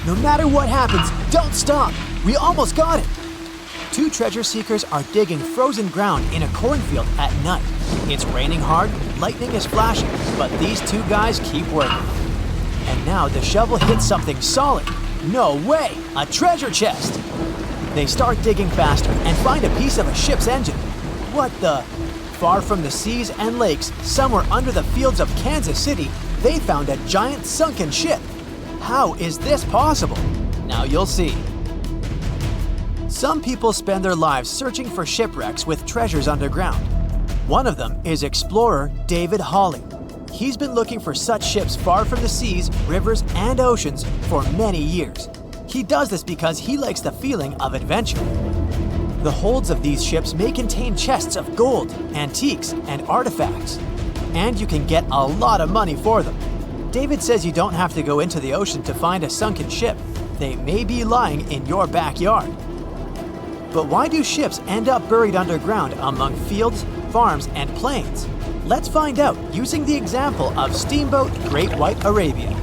No matter what happens, don't stop! We almost got it! Two treasure seekers are digging frozen ground in a cornfield at night. It's raining hard, lightning is flashing, but these two guys keep working. And now the shovel hits something solid. No way! A treasure chest! They start digging faster and find a piece of a ship's engine. What the? Far from the seas and lakes, somewhere under the fields of Kansas City, they found a giant sunken ship. How is this possible? Now you'll see. Some people spend their lives searching for shipwrecks with treasures underground. One of them is explorer David Hawley. He's been looking for such ships far from the seas, rivers, and oceans for many years. He does this because he likes the feeling of adventure. The holds of these ships may contain chests of gold, antiques, and artifacts. And you can get a lot of money for them. David says you don't have to go into the ocean to find a sunken ship. They may be lying in your backyard. But why do ships end up buried underground among fields, farms, and plains? Let's find out using the example of steamboat Great White Arabia.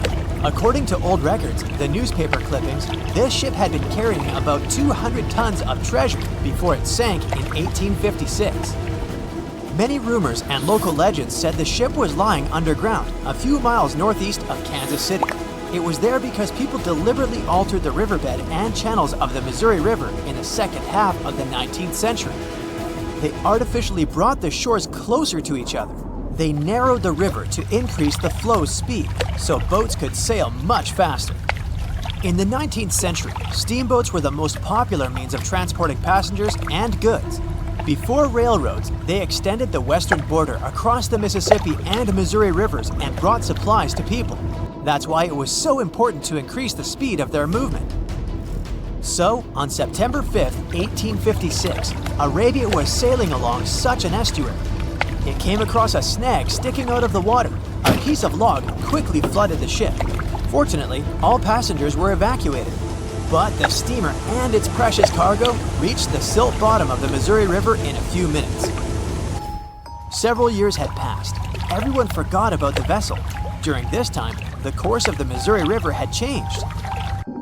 According to old records, the newspaper clippings, this ship had been carrying about 200 tons of treasure before it sank in 1856. Many rumors and local legends said the ship was lying underground, a few miles northeast of Kansas City. It was there because people deliberately altered the riverbed and channels of the Missouri River in the second half of the 19th century. They artificially brought the shores closer to each other. They narrowed the river to increase the flow's speed, so boats could sail much faster. In the 19th century, steamboats were the most popular means of transporting passengers and goods. Before railroads, they extended the western border across the Mississippi and Missouri rivers and brought supplies to people. That's why it was so important to increase the speed of their movement. So, on September 5, 1856, Arabia was sailing along such an estuary. It came across a snag sticking out of the water. A piece of log quickly flooded the ship. Fortunately, all passengers were evacuated. But the steamer and its precious cargo reached the silt bottom of the Missouri River in a few minutes. Several years had passed. Everyone forgot about the vessel. During this time, the course of the Missouri River had changed.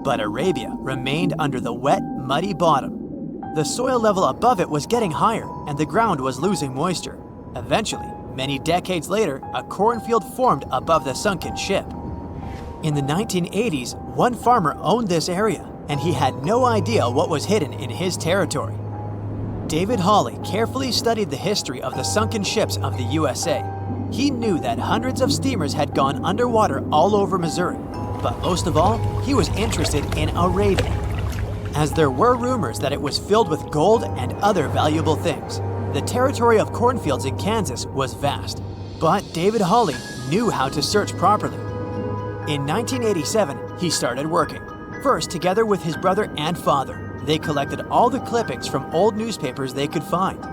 But Arabia remained under the wet, muddy bottom. The soil level above it was getting higher, and the ground was losing moisture. Eventually, many decades later, a cornfield formed above the sunken ship. In the 1980s, one farmer owned this area, and he had no idea what was hidden in his territory. David Hawley carefully studied the history of the sunken ships of the USA. He knew that hundreds of steamers had gone underwater all over Missouri, but most of all, he was interested in Arabia, as there were rumors that it was filled with gold and other valuable things. The territory of cornfields in Kansas was vast, but David Hawley knew how to search properly. In 1987, he started working. First, together with his brother and father, they collected all the clippings from old newspapers they could find.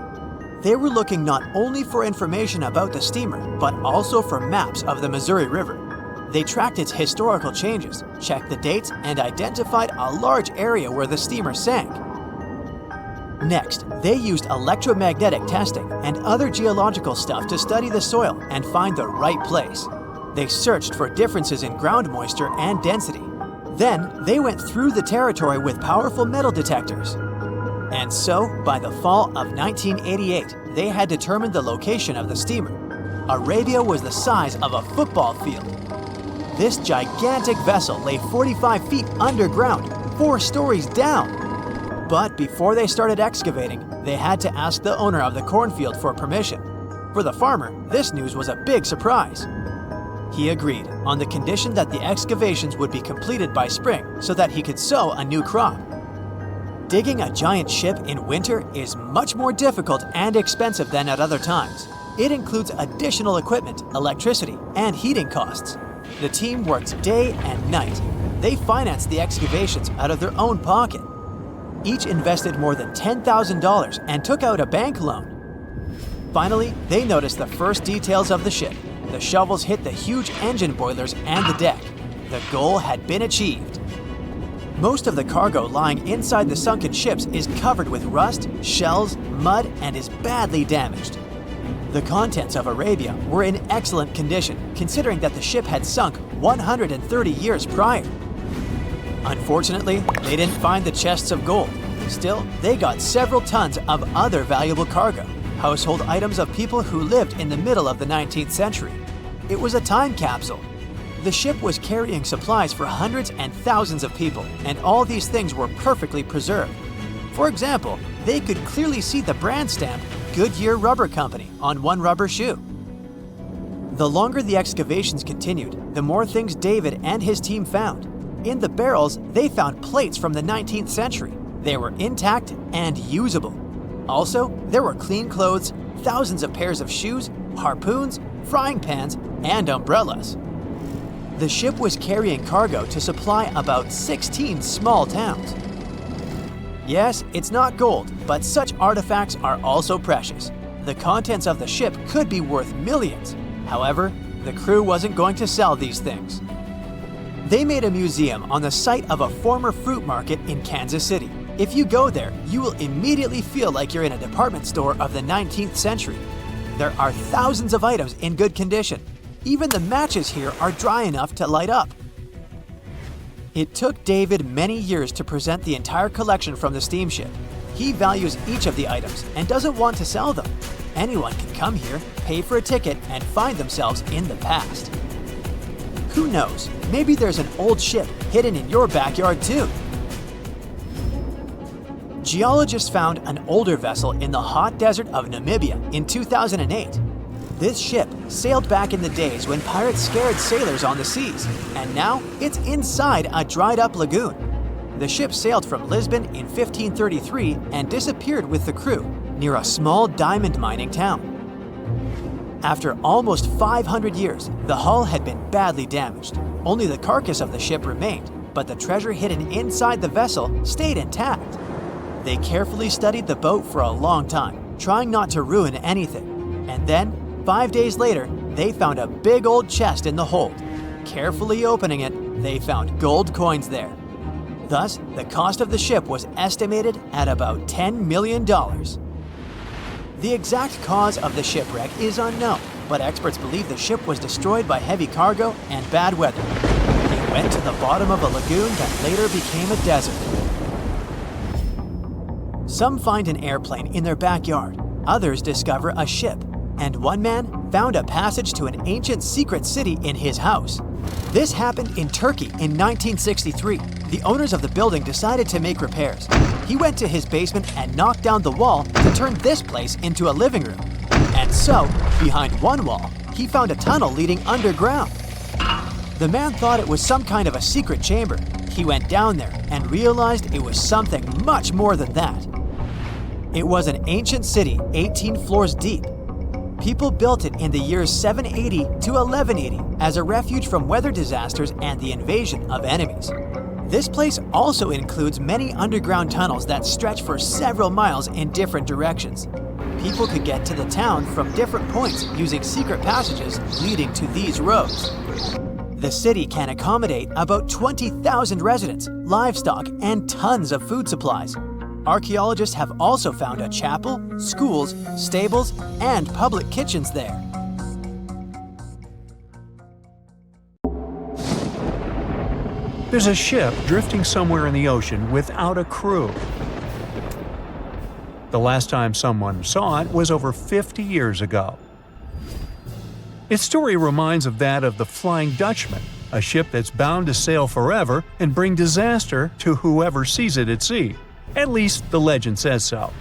They were looking not only for information about the steamer, but also for maps of the Missouri River. They tracked its historical changes, checked the dates, and identified a large area where the steamer sank. Next, they used electromagnetic testing and other geological stuff to study the soil and find the right place. They searched for differences in ground moisture and density. Then, they went through the territory with powerful metal detectors. And so, by the fall of 1988, they had determined the location of the steamer. Arabia was the size of a football field. This gigantic vessel lay 45 feet underground, 4 stories down. But before they started excavating, they had to ask the owner of the cornfield for permission. For the farmer, this news was a big surprise. He agreed, on the condition that the excavations would be completed by spring so that he could sow a new crop. Digging a giant ship in winter is much more difficult and expensive than at other times. It includes additional equipment, electricity, and heating costs. The team worked day and night. They financed the excavations out of their own pocket. Each invested more than $10,000 and took out a bank loan. Finally, they noticed the first details of the ship. The shovels hit the huge engine boilers and the deck. The goal had been achieved. Most of the cargo lying inside the sunken ships is covered with rust, shells, mud, and is badly damaged. The contents of Arabia were in excellent condition, considering that the ship had sunk 130 years prior. Unfortunately, they didn't find the chests of gold. Still, they got several tons of other valuable cargo, household items of people who lived in the middle of the 19th century. It was a time capsule. The ship was carrying supplies for hundreds and thousands of people, and all these things were perfectly preserved. For example, they could clearly see the brand stamp Goodyear Rubber Company on one rubber shoe. The longer the excavations continued, the more things David and his team found. In the barrels, they found plates from the 19th century. They were intact and usable. Also, there were clean clothes, thousands of pairs of shoes, harpoons, frying pans, and umbrellas. The ship was carrying cargo to supply about 16 small towns. Yes, it's not gold, but such artifacts are also precious. The contents of the ship could be worth millions. However, the crew wasn't going to sell these things. They made a museum on the site of a former fruit market in Kansas City. If you go there, you will immediately feel like you're in a department store of the 19th century. There are thousands of items in good condition. Even the matches here are dry enough to light up. It took David many years to present the entire collection from the steamship. He values each of the items and doesn't want to sell them. Anyone can come here, pay for a ticket, and find themselves in the past. Who knows, maybe there's an old ship hidden in your backyard too. Geologists found an older vessel in the hot desert of Namibia in 2008. This ship sailed back in the days when pirates scared sailors on the seas, and now it's inside a dried-up lagoon. The ship sailed from Lisbon in 1533 and disappeared with the crew near a small diamond mining town. After almost 500 years, the hull had been badly damaged. Only the carcass of the ship remained, but the treasure hidden inside the vessel stayed intact. They carefully studied the boat for a long time, trying not to ruin anything. And then, 5 days later, they found a big old chest in the hold. Carefully opening it, they found gold coins there. Thus, the cost of the ship was estimated at about $10 million. The exact cause of the shipwreck is unknown, but experts believe the ship was destroyed by heavy cargo and bad weather. It went to the bottom of a lagoon that later became a desert. Some find an airplane in their backyard, others discover a ship, and one man found a passage to an ancient secret city in his house. This happened in Turkey in 1963. The owners of the building decided to make repairs. He went to his basement and knocked down the wall to turn this place into a living room. And so, behind one wall, he found a tunnel leading underground. The man thought it was some kind of a secret chamber. He went down there and realized it was something much more than that. It was an ancient city 18 floors deep. People built it in the years 780 to 1180 as a refuge from weather disasters and the invasion of enemies. This place also includes many underground tunnels that stretch for several miles in different directions. People could get to the town from different points using secret passages leading to these roads. The city can accommodate about 20,000 residents, livestock, and tons of food supplies. Archaeologists have also found a chapel, schools, stables, and public kitchens there. There's a ship drifting somewhere in the ocean without a crew. The last time someone saw it was over 50 years ago. Its story reminds of that of the Flying Dutchman, a ship that's bound to sail forever and bring disaster to whoever sees it at sea. At least the legend says so.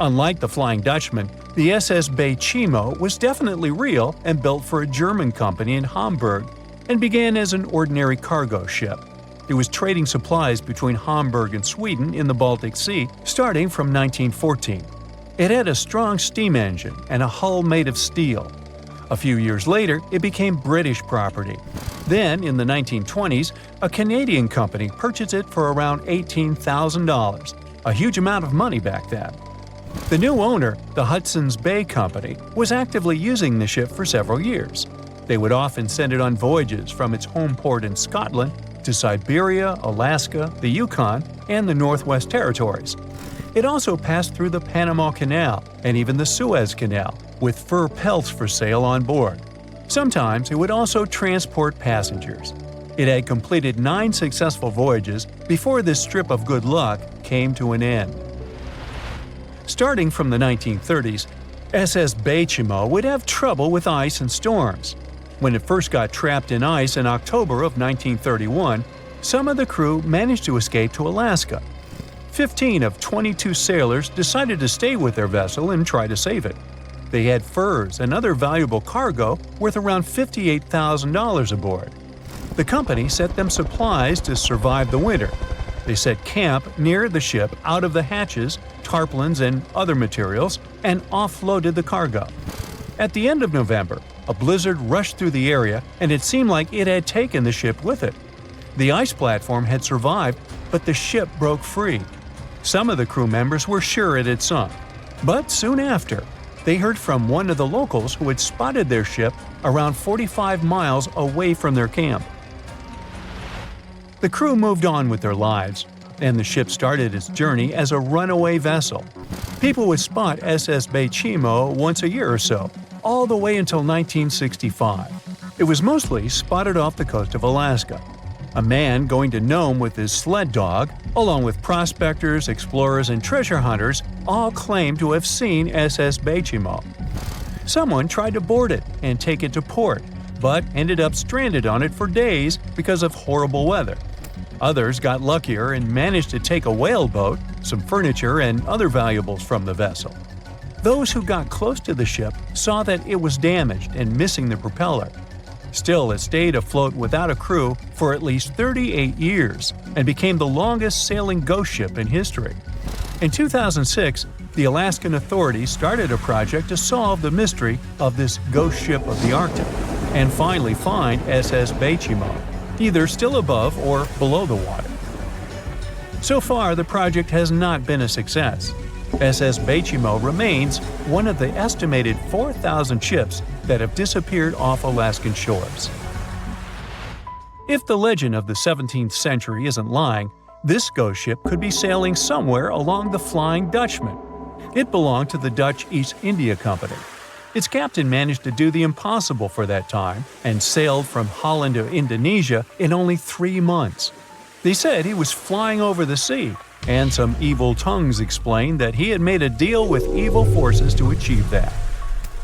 Unlike the Flying Dutchman, the SS Bay Chimo was definitely real and built for a German company in Hamburg and began as an ordinary cargo ship. It was trading supplies between Hamburg and Sweden in the Baltic Sea starting from 1914. It had a strong steam engine and a hull made of steel. A few years later, it became British property. Then, in the 1920s, a Canadian company purchased it for around $18,000, a huge amount of money back then. The new owner, the Hudson's Bay Company, was actively using the ship for several years. They would often send it on voyages from its home port in Scotland to Siberia, Alaska, the Yukon, and the Northwest Territories. It also passed through the Panama Canal and even the Suez Canal, with fur pelts for sale on board. Sometimes it would also transport passengers. It had completed 9 successful voyages before this strip of good luck came to an end. Starting from the 1930s, SS Beichimo would have trouble with ice and storms. When it first got trapped in ice in October of 1931, some of the crew managed to escape to Alaska. 15 of 22 sailors decided to stay with their vessel and try to save it. They had furs and other valuable cargo worth around $58,000 aboard. The company sent them supplies to survive the winter. They set camp near the ship out of the hatches, tarpaulins, and other materials, and offloaded the cargo. At the end of November, a blizzard rushed through the area, and it seemed like it had taken the ship with it. The ice platform had survived, but the ship broke free. Some of the crew members were sure it had sunk. But soon after, they heard from one of the locals who had spotted their ship around 45 miles away from their camp. The crew moved on with their lives, and the ship started its journey as a runaway vessel. People would spot SS Beichimo once a year or so, all the way until 1965. It was mostly spotted off the coast of Alaska. A man going to Nome with his sled dog, along with prospectors, explorers, and treasure hunters, all claimed to have seen SS Beichimo. Someone tried to board it and take it to port, but ended up stranded on it for days because of horrible weather. Others got luckier and managed to take a whaleboat, some furniture, and other valuables from the vessel. Those who got close to the ship saw that it was damaged and missing the propeller. Still, it stayed afloat without a crew for at least 38 years and became the longest sailing ghost ship in history. In 2006, the Alaskan authorities started a project to solve the mystery of this ghost ship of the Arctic and finally find SS Beichimo, either still above or below the water. So far, the project has not been a success. SS Beichimo remains one of the estimated 4,000 ships that have disappeared off Alaskan shores. If the legend of the 17th century isn't lying, this ghost ship could be sailing somewhere along the Flying Dutchman. It belonged to the Dutch East India Company. Its captain managed to do the impossible for that time and sailed from Holland to Indonesia in only 3 months. They said he was flying over the sea, and some evil tongues explained that he had made a deal with evil forces to achieve that.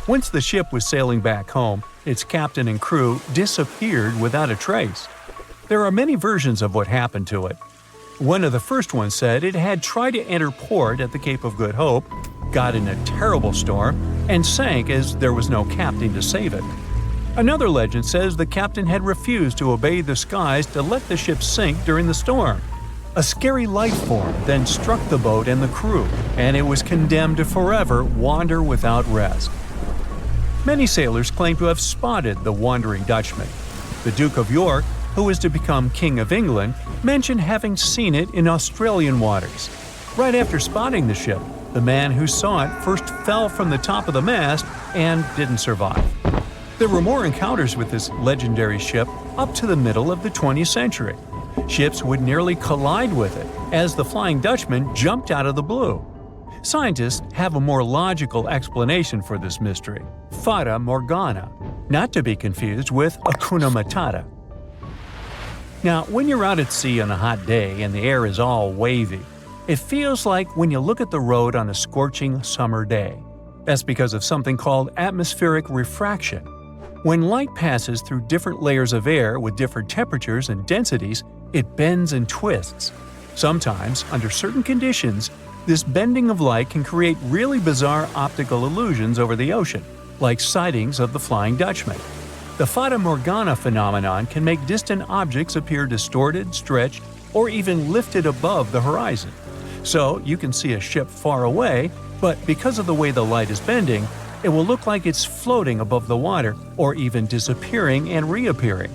Once the ship was sailing back home, its captain and crew disappeared without a trace. There are many versions of what happened to it. One of the first ones said it had tried to enter port at the Cape of Good Hope, got in a terrible storm, and sank as there was no captain to save it. Another legend says the captain had refused to obey the skies to let the ship sink during the storm. A scary life form then struck the boat and the crew, and it was condemned to forever wander without rest. Many sailors claim to have spotted the Wandering Dutchman. The Duke of York, who was to become King of England, mentioned having seen it in Australian waters. Right after spotting the ship, the man who saw it first fell from the top of the mast and didn't survive. There were more encounters with this legendary ship up to the middle of the 20th century. Ships would nearly collide with it as the Flying Dutchman jumped out of the blue. Scientists have a more logical explanation for this mystery: Fata Morgana, not to be confused with Hakuna Matata. Now, when you're out at sea on a hot day and the air is all wavy, it feels like when you look at the road on a scorching summer day. That's because of something called atmospheric refraction. When light passes through different layers of air with different temperatures and densities, it bends and twists. Sometimes, under certain conditions, this bending of light can create really bizarre optical illusions over the ocean, like sightings of the Flying Dutchman. The Fata Morgana phenomenon can make distant objects appear distorted, stretched, or even lifted above the horizon. So you can see a ship far away, but because of the way the light is bending, it will look like it's floating above the water or even disappearing and reappearing.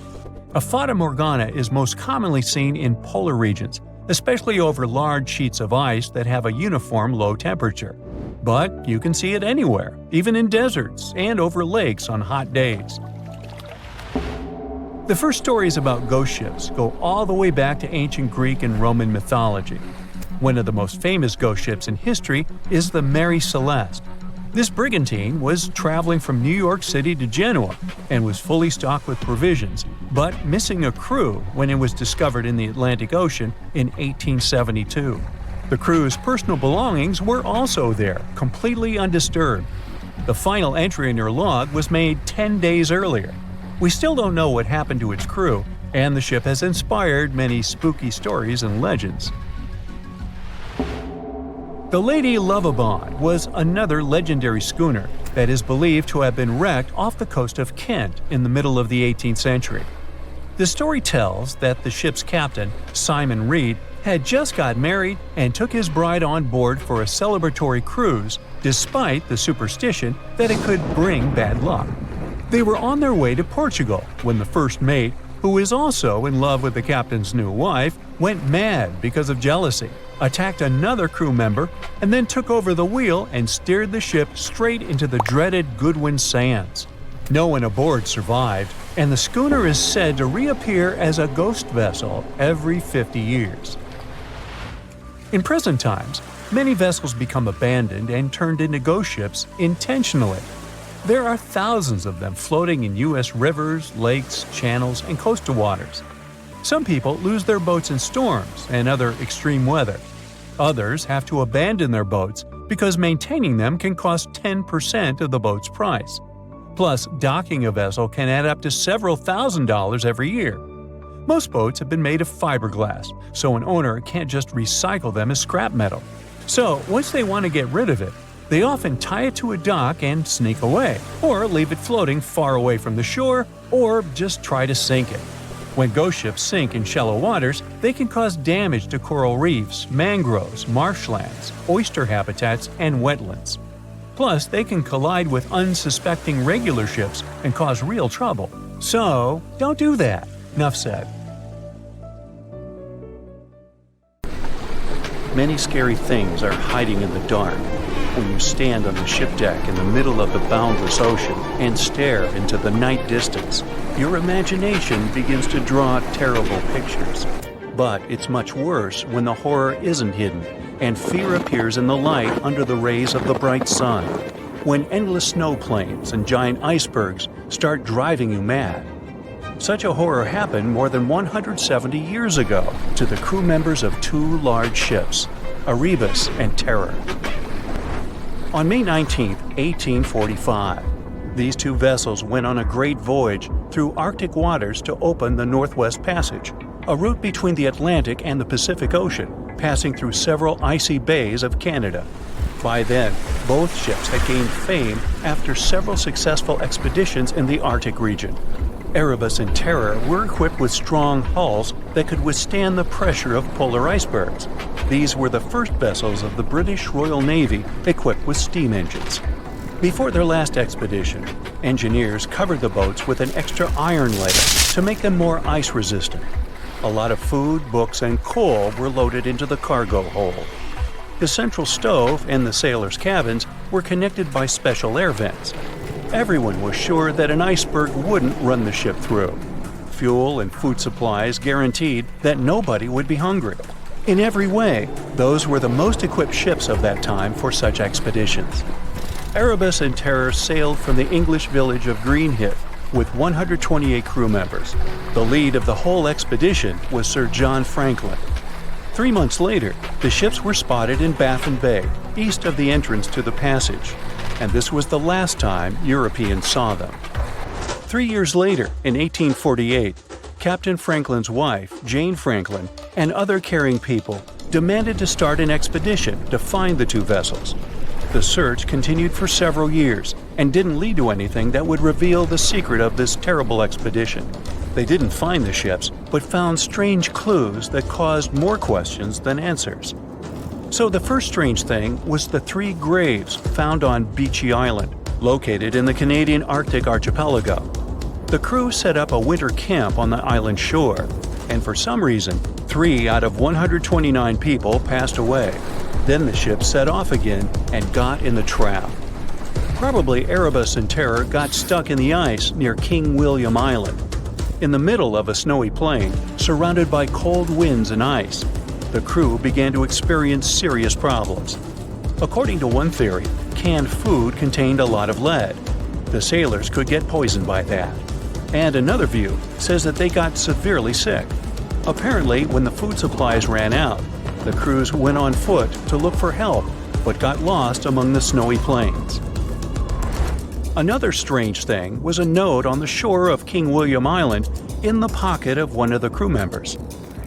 A Fata Morgana is most commonly seen in polar regions, especially over large sheets of ice that have a uniform low temperature. But you can see it anywhere, even in deserts and over lakes on hot days. The first stories about ghost ships go all the way back to ancient Greek and Roman mythology. One of the most famous ghost ships in history is the Mary Celeste. This brigantine was traveling from New York City to Genoa and was fully stocked with provisions, but missing a crew when it was discovered in the Atlantic Ocean in 1872. The crew's personal belongings were also there, completely undisturbed. The final entry in your log was made 10 days earlier. We still don't know what happened to its crew, and the ship has inspired many spooky stories and legends. The Lady Lovibond was another legendary schooner that is believed to have been wrecked off the coast of Kent in the middle of the 18th century. The story tells that the ship's captain, Simon Reed, had just got married and took his bride on board for a celebratory cruise, despite the superstition that it could bring bad luck. They were on their way to Portugal when the first mate, who is also in love with the captain's new wife, went mad because of jealousy, attacked another crew member, and then took over the wheel and steered the ship straight into the dreaded Goodwin Sands. No one aboard survived, and the schooner is said to reappear as a ghost vessel every 50 years. In present times, many vessels become abandoned and turned into ghost ships intentionally. There are thousands of them floating in U.S. rivers, lakes, channels, and coastal waters. Some people lose their boats in storms and other extreme weather. Others have to abandon their boats because maintaining them can cost 10% of the boat's price. Plus, docking a vessel can add up to several $1,000s every year. Most boats have been made of fiberglass, so an owner can't just recycle them as scrap metal. So, once they want to get rid of it, they often tie it to a dock and sneak away, or leave it floating far away from the shore, or just try to sink it. When ghost ships sink in shallow waters, they can cause damage to coral reefs, mangroves, marshlands, oyster habitats, and wetlands. Plus, they can collide with unsuspecting regular ships and cause real trouble. So, don't do that. Enough said. Many scary things are hiding in the dark. When you stand on the ship deck in the middle of the boundless ocean and stare into the night distance, your imagination begins to draw terrible pictures. But it's much worse when the horror isn't hidden, and fear appears in the light under the rays of the bright sun. When endless snow plains and giant icebergs start driving you mad. Such a horror happened more than 170 years ago to the crew members of two large ships, Erebus and Terror. On May 19, 1845, these two vessels went on a great voyage through Arctic waters to open the Northwest Passage, a route between the Atlantic and the Pacific Ocean, passing through several icy bays of Canada. By then, both ships had gained fame after several successful expeditions in the Arctic region. Erebus and Terror were equipped with strong hulls that could withstand the pressure of polar icebergs. These were the first vessels of the British Royal Navy equipped with steam engines. Before their last expedition, engineers covered the boats with an extra iron layer to make them more ice-resistant. A lot of food, books, and coal were loaded into the cargo hold. The central stove and the sailors' cabins were connected by special air vents. Everyone was sure that an iceberg wouldn't run the ship through. Fuel and food supplies guaranteed that nobody would be hungry. In every way, those were the most equipped ships of that time for such expeditions. Erebus and Terror sailed from the English village of Greenhithe with 128 crew members. The lead of the whole expedition was Sir John Franklin. 3 months later, the ships were spotted in Baffin Bay, east of the entrance to the passage, and this was the last time Europeans saw them. 3 years later, in 1848, Captain Franklin's wife, Jane Franklin, and other caring people demanded to start an expedition to find the two vessels. The search continued for several years and didn't lead to anything that would reveal the secret of this terrible expedition. They didn't find the ships, but found strange clues that caused more questions than answers. So the first strange thing was the 3 graves found on Beechey Island, located in the Canadian Arctic archipelago. The crew set up a winter camp on the island shore, and for some reason, 3 out of 129 people passed away. Then the ship set off again and got in the trap. Probably Erebus and Terror got stuck in the ice near King William Island. In the middle of a snowy plain, surrounded by cold winds and ice, the crew began to experience serious problems. According to one theory, canned food contained a lot of lead. The sailors could get poisoned by that. And another view says that they got severely sick. Apparently, when the food supplies ran out, the crews went on foot to look for help, but got lost among the snowy plains. Another strange thing was a note on the shore of King William Island in the pocket of one of the crew members.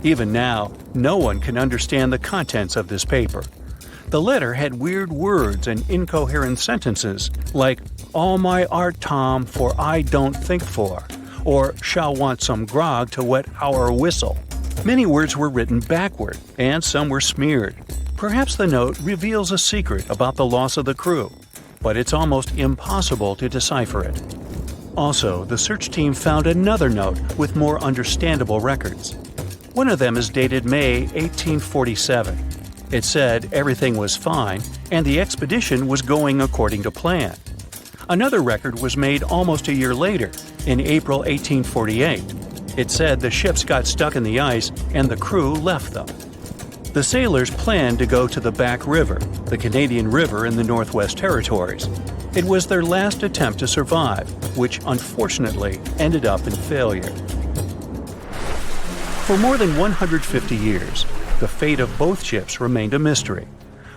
Even now, no one can understand the contents of this paper. The letter had weird words and incoherent sentences like, "All my art, Tom, for I don't think for," or "shall want some grog to wet our whistle." Many words were written backward, and some were smeared. Perhaps the note reveals a secret about the loss of the crew, but it's almost impossible to decipher it. Also, the search team found another note with more understandable records. One of them is dated May 1847. It said everything was fine and the expedition was going according to plan. Another record was made almost a year later, in April 1848. It said the ships got stuck in the ice and the crew left them. The sailors planned to go to the Back River, the Canadian River in the Northwest Territories. It was their last attempt to survive, which unfortunately ended up in failure. For more than 150 years, the fate of both ships remained a mystery.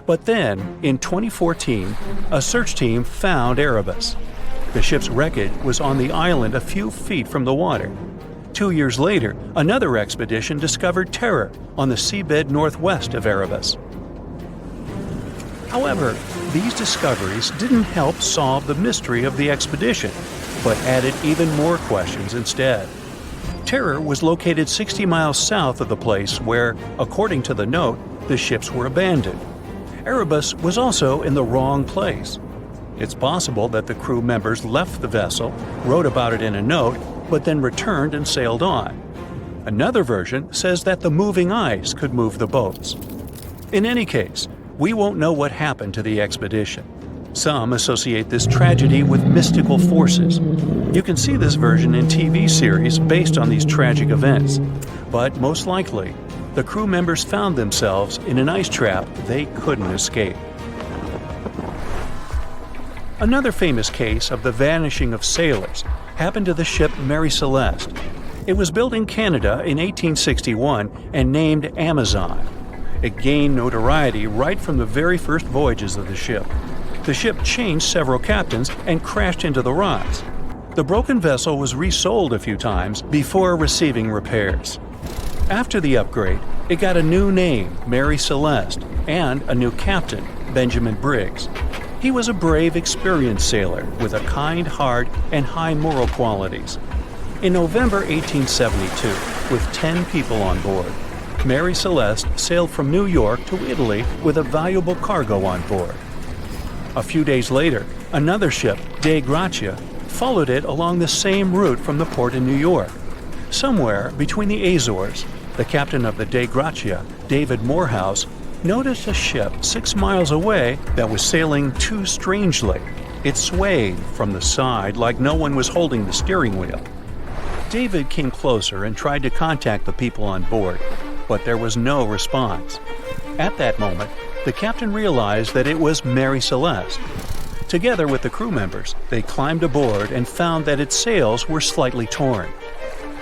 But then, in 2014, a search team found Erebus. The ship's wreckage was on the island a few feet from the water. 2 years later, another expedition discovered Terror on the seabed northwest of Erebus. However, these discoveries didn't help solve the mystery of the expedition, but added even more questions instead. Terror was located 60 miles south of the place where, according to the note, the ships were abandoned. Erebus was also in the wrong place. It's possible that the crew members left the vessel, wrote about it in a note, but then returned and sailed on. Another version says that the moving ice could move the boats. In any case, we won't know what happened to the expedition. Some associate this tragedy with mystical forces. You can see this version in TV series based on these tragic events. But most likely, the crew members found themselves in an ice trap they couldn't escape. Another famous case of the vanishing of sailors happened to the ship Mary Celeste. It was built in Canada in 1861 and named Amazon. It gained notoriety right from the very first voyages of the ship. The ship changed several captains and crashed into the rocks. The broken vessel was resold a few times before receiving repairs. After the upgrade, it got a new name, Mary Celeste, and a new captain, Benjamin Briggs. He was a brave, experienced sailor with a kind heart and high moral qualities. In November 1872, with 10 people on board, Mary Celeste sailed from New York to Italy with a valuable cargo on board. A few days later, another ship, Dei Gratia, followed it along the same route from the port in New York. Somewhere between the Azores, the captain of the Dei Gratia, David Morehouse, noticed a ship 6 miles away that was sailing too strangely. It swayed from the side like no one was holding the steering wheel. David came closer and tried to contact the people on board, but there was no response. At that moment, the captain realized that it was Mary Celeste. Together with the crew members, they climbed aboard and found that its sails were slightly torn.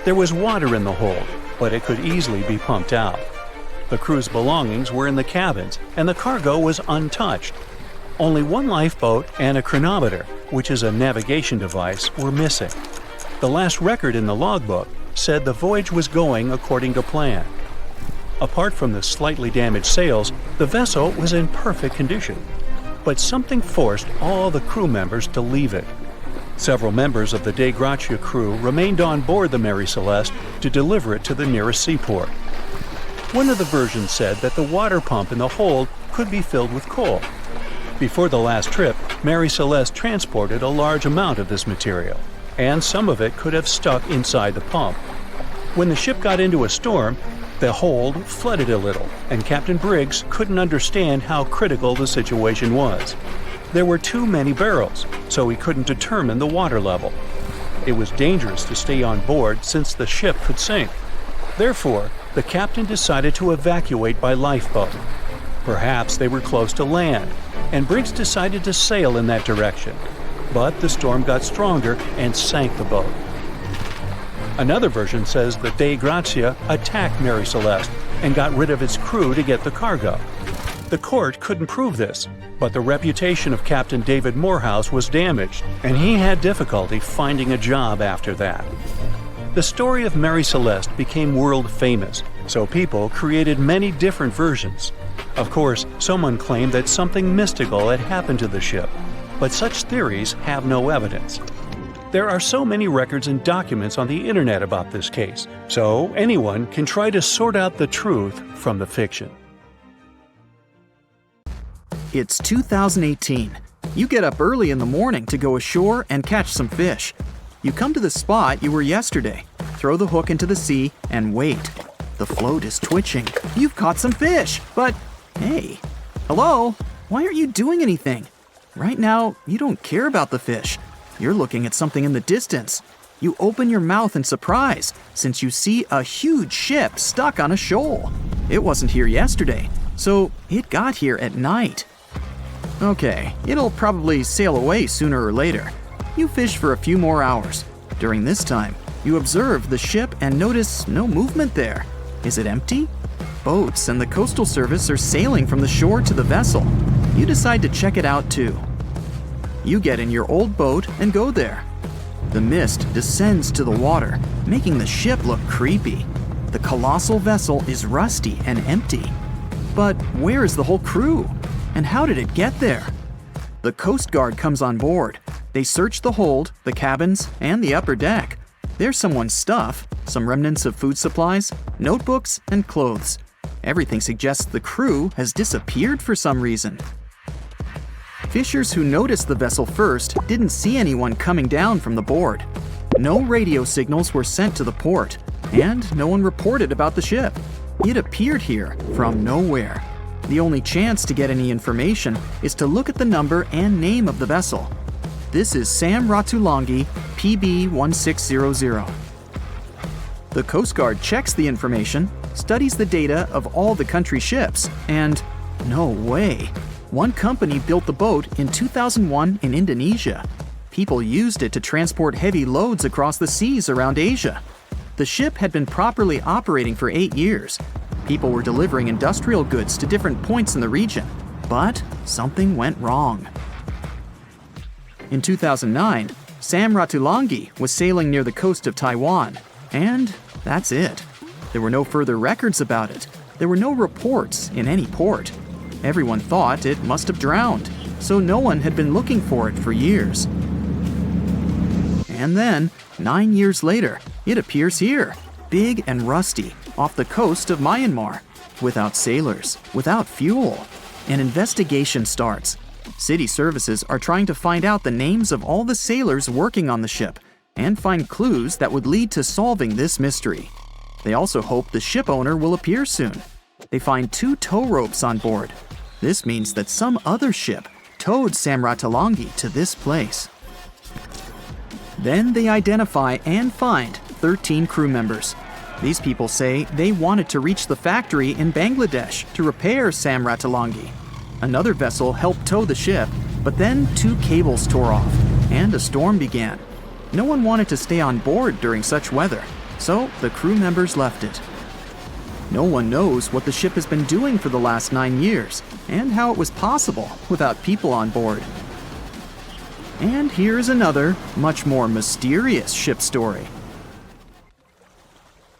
There was water in the hold, but it could easily be pumped out. The crew's belongings were in the cabins, and the cargo was untouched. Only one lifeboat and a chronometer, which is a navigation device, were missing. The last record in the logbook said the voyage was going according to plan. Apart from the slightly damaged sails, the vessel was in perfect condition. But something forced all the crew members to leave it. Several members of the Dei Gratia crew remained on board the Mary Celeste to deliver it to the nearest seaport. One of the versions said that the water pump in the hold could be filled with coal. Before the last trip, Mary Celeste transported a large amount of this material, and some of it could have stuck inside the pump. When the ship got into a storm, the hold flooded a little, and Captain Briggs couldn't understand how critical the situation was. There were too many barrels, so he couldn't determine the water level. It was dangerous to stay on board since the ship could sink. Therefore, the captain decided to evacuate by lifeboat. Perhaps they were close to land, and Briggs decided to sail in that direction. But the storm got stronger and sank the boat. Another version says that Dei Gratia attacked Mary Celeste and got rid of its crew to get the cargo. The court couldn't prove this, but the reputation of Captain David Morehouse was damaged, and he had difficulty finding a job after that. The story of Mary Celeste became world famous, so people created many different versions. Of course, someone claimed that something mystical had happened to the ship, but such theories have no evidence. There are so many records and documents on the internet about this case, so anyone can try to sort out the truth from the fiction. It's 2018. You get up early in the morning to go ashore and catch some fish. You come to the spot you were yesterday, throw the hook into the sea, and wait. The float is twitching. You've caught some fish, but hey, hello? Why aren't you doing anything? Right now, you don't care about the fish. You're looking at something in the distance. You open your mouth in surprise since you see a huge ship stuck on a shoal. It wasn't here yesterday, so it got here at night. Okay, it'll probably sail away sooner or later. You fish for a few more hours. During this time, you observe the ship and notice no movement there. Is it empty? Boats and the Coastal Service are sailing from the shore to the vessel. You decide to check it out too. You get in your old boat and go there. The mist descends to the water, making the ship look creepy. The colossal vessel is rusty and empty. But where is the whole crew? And how did it get there? The Coast Guard comes on board. They search the hold, the cabins, and the upper deck. There's someone's stuff, some remnants of food supplies, notebooks, and clothes. Everything suggests the crew has disappeared for some reason. Fishers who noticed the vessel first didn't see anyone coming down from the board. No radio signals were sent to the port, and no one reported about the ship. It appeared here from nowhere. The only chance to get any information is to look at the number and name of the vessel. This is Sam Ratulangi, PB 1600. The Coast Guard checks the information, studies the data of all the country ships, and no way. One company built the boat in 2001 in Indonesia. People used it to transport heavy loads across the seas around Asia. The ship had been properly operating for 8 years. People were delivering industrial goods to different points in the region, but something went wrong. In 2009, Sam Ratulangi was sailing near the coast of Taiwan, and that's it. There were no further records about it. There were no reports in any port. Everyone thought it must have drowned, so no one had been looking for it for years. And then, 9 years later, it appears here, big and rusty, off the coast of Myanmar, without sailors, without fuel. An investigation starts. City services are trying to find out the names of all the sailors working on the ship and find clues that would lead to solving this mystery. They also hope the ship owner will appear soon. They find 2 tow ropes on board. This means that some other ship towed Sam Ratulangi to this place. Then they identify and find 13 crew members. These people say they wanted to reach the factory in Bangladesh to repair Sam Ratulangi. Another vessel helped tow the ship, but then 2 cables tore off, and a storm began. No one wanted to stay on board during such weather, so the crew members left it. No one knows what the ship has been doing for the last 9 years, and how it was possible without people on board. And here's another, much more mysterious ship story.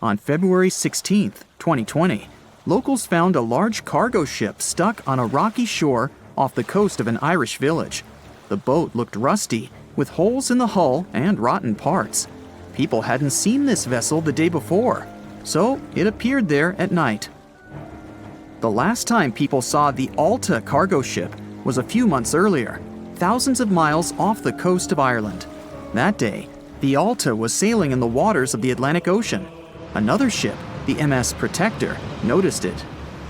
On February 16, 2020, locals found a large cargo ship stuck on a rocky shore off the coast of an Irish village. The boat looked rusty, with holes in the hull and rotten parts. People hadn't seen this vessel the day before, so it appeared there at night. The last time people saw the Alta cargo ship was a few months earlier, thousands of miles off the coast of Ireland. That day, the Alta was sailing in the waters of the Atlantic Ocean. Another ship, the MS Protector, noticed it.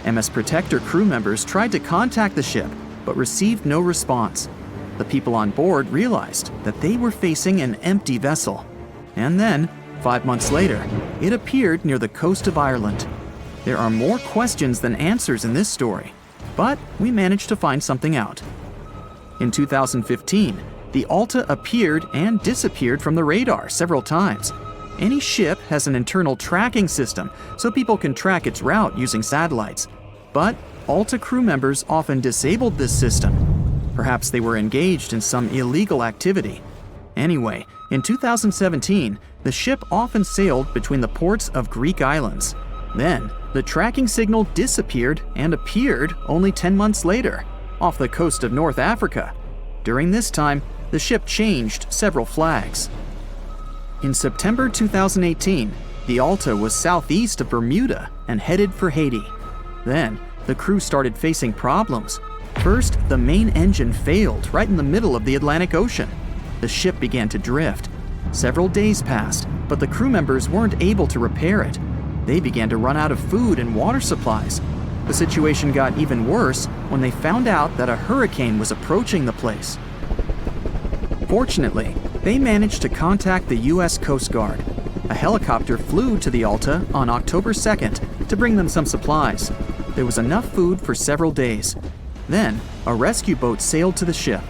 MS Protector crew members tried to contact the ship, but received no response. The people on board realized that they were facing an empty vessel. And then, 5 months later, it appeared near the coast of Ireland. There are more questions than answers in this story. but we managed to find something out. In 2015, the Alta appeared and disappeared from the radar several times. Any ship has an internal tracking system, so people can track its route using satellites. But Alta crew members often disabled this system. Perhaps they were engaged in some illegal activity. Anyway, in 2017, the ship often sailed between the ports of Greek islands. Then, the tracking signal disappeared and appeared only 10 months later, off the coast of North Africa. During this time, the ship changed several flags. In September 2018, the Alta was southeast of Bermuda and headed for Haiti. Then, the crew started facing problems. First, the main engine failed right in the middle of the Atlantic Ocean. The ship began to drift. Several days passed, but the crew members weren't able to repair it. They began to run out of food and water supplies. The situation got even worse when they found out that a hurricane was approaching the place. Fortunately, they managed to contact the U.S. Coast Guard. A helicopter flew to the Alta on October 2nd to bring them some supplies. There was enough food for several days. Then, a rescue boat sailed to the ship.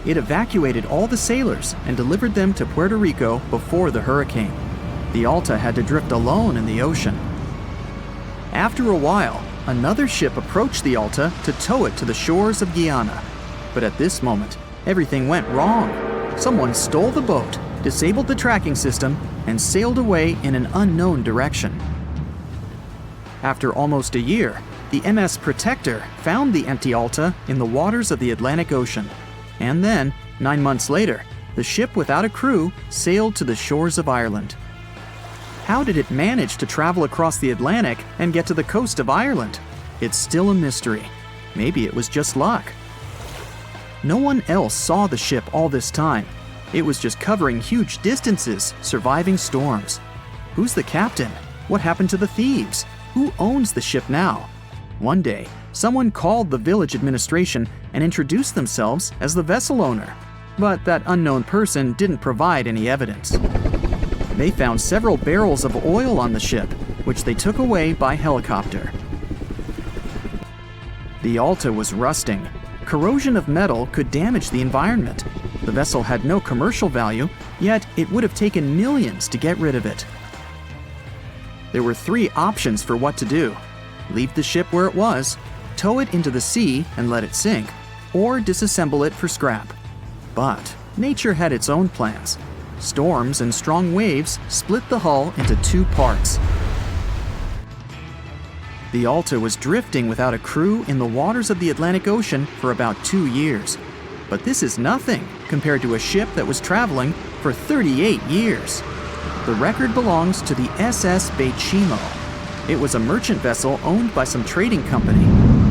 It evacuated all the sailors and delivered them to Puerto Rico before the hurricane. The Alta had to drift alone in the ocean. After a while, another ship approached the Alta to tow it to the shores of Guyana. But at this moment, everything went wrong. Someone stole the boat, disabled the tracking system, and sailed away in an unknown direction. After almost a year, the MS Protector found the empty Alta in the waters of the Atlantic Ocean. And then, 9 months later, the ship without a crew sailed to the shores of Ireland. How did it manage to travel across the Atlantic and get to the coast of Ireland? It's still a mystery. Maybe it was just luck. No one else saw the ship all this time. It was just covering huge distances, surviving storms. Who's the captain? What happened to the thieves? Who owns the ship now? One day, someone called the village administration and introduced themselves as the vessel owner. But that unknown person didn't provide any evidence. They found several barrels of oil on the ship, which they took away by helicopter. The Alta was rusting. Corrosion of metal could damage the environment. The vessel had no commercial value, yet it would have taken millions to get rid of it. There were 3 options for what to do: leave the ship where it was, tow it into the sea and let it sink, or disassemble it for scrap. But nature had its own plans. Storms and strong waves split the hull into 2 parts. The Alta was drifting without a crew in the waters of the Atlantic Ocean for about 2 years. But this is nothing compared to a ship that was traveling for 38 years. The record belongs to the SS Bechimo. It was a merchant vessel owned by some trading company.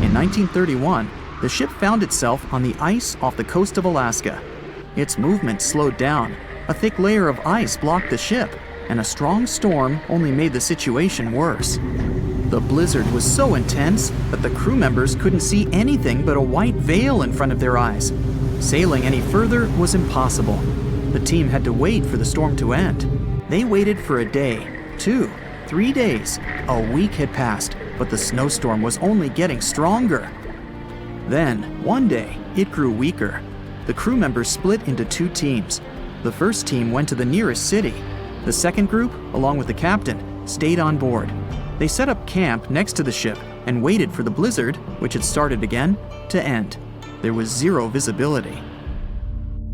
In 1931, the ship found itself on the ice off the coast of Alaska. Its movement slowed down. A thick layer of ice blocked the ship, and a strong storm only made the situation worse. The blizzard was so intense that the crew members couldn't see anything but a white veil in front of their eyes. Sailing any further was impossible. The team had to wait for the storm to end. They waited for a day, 2, 3 days. A week had passed, but the snowstorm was only getting stronger. Then, one day, it grew weaker. The crew members split into 2 teams. The first team went to the nearest city. The second group, along with the captain, stayed on board. They set up camp next to the ship and waited for the blizzard, which had started again, to end. There was 0 visibility.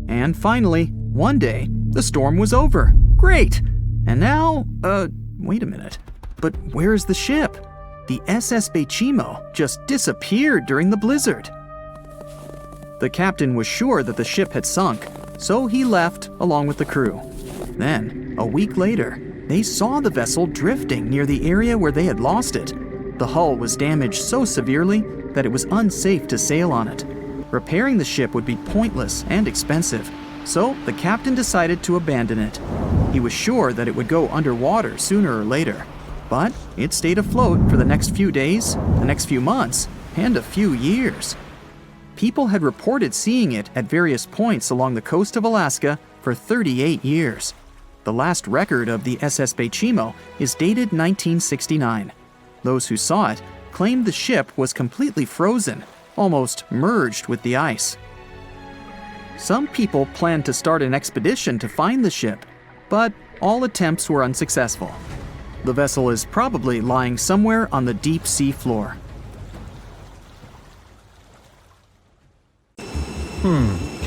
And finally, one day, the storm was over. Great! And now, wait a minute. But where's the ship? The SS Bechimo just disappeared during the blizzard. The captain was sure that the ship had sunk, so he left along with the crew. Then, a week later, they saw the vessel drifting near the area where they had lost it. The hull was damaged so severely that it was unsafe to sail on it. Repairing the ship would be pointless and expensive, so the captain decided to abandon it. He was sure that it would go underwater sooner or later, but it stayed afloat for the next few days, the next few months, and a few years. People had reported seeing it at various points along the coast of Alaska for 38 years. The last record of the SS Bechimo is dated 1969. Those who saw it claimed the ship was completely frozen. almost merged with the ice. Some people planned to start an expedition to find the ship, but all attempts were unsuccessful. The vessel is probably lying somewhere on the deep sea floor.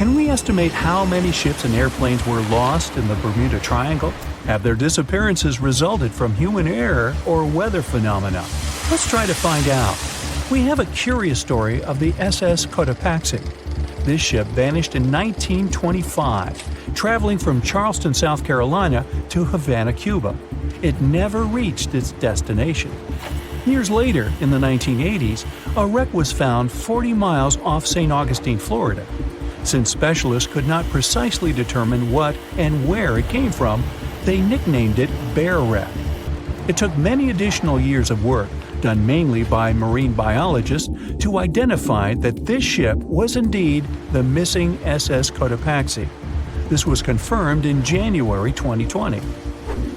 Can we estimate how many ships and airplanes were lost in the Bermuda Triangle? Have their disappearances resulted from human error or weather phenomena? Let's try to find out. We have a curious story of the SS Cotopaxi. This ship vanished in 1925, traveling from Charleston, South Carolina to Havana, Cuba. It never reached its destination. Years later, in the 1980s, a wreck was found 40 miles off St. Augustine, Florida. Since specialists could not precisely determine what and where it came from, they nicknamed it Bear Wreck. It took many additional years of work, done mainly by marine biologists, to identify that this ship was indeed the missing SS Cotopaxi. This was confirmed in January 2020.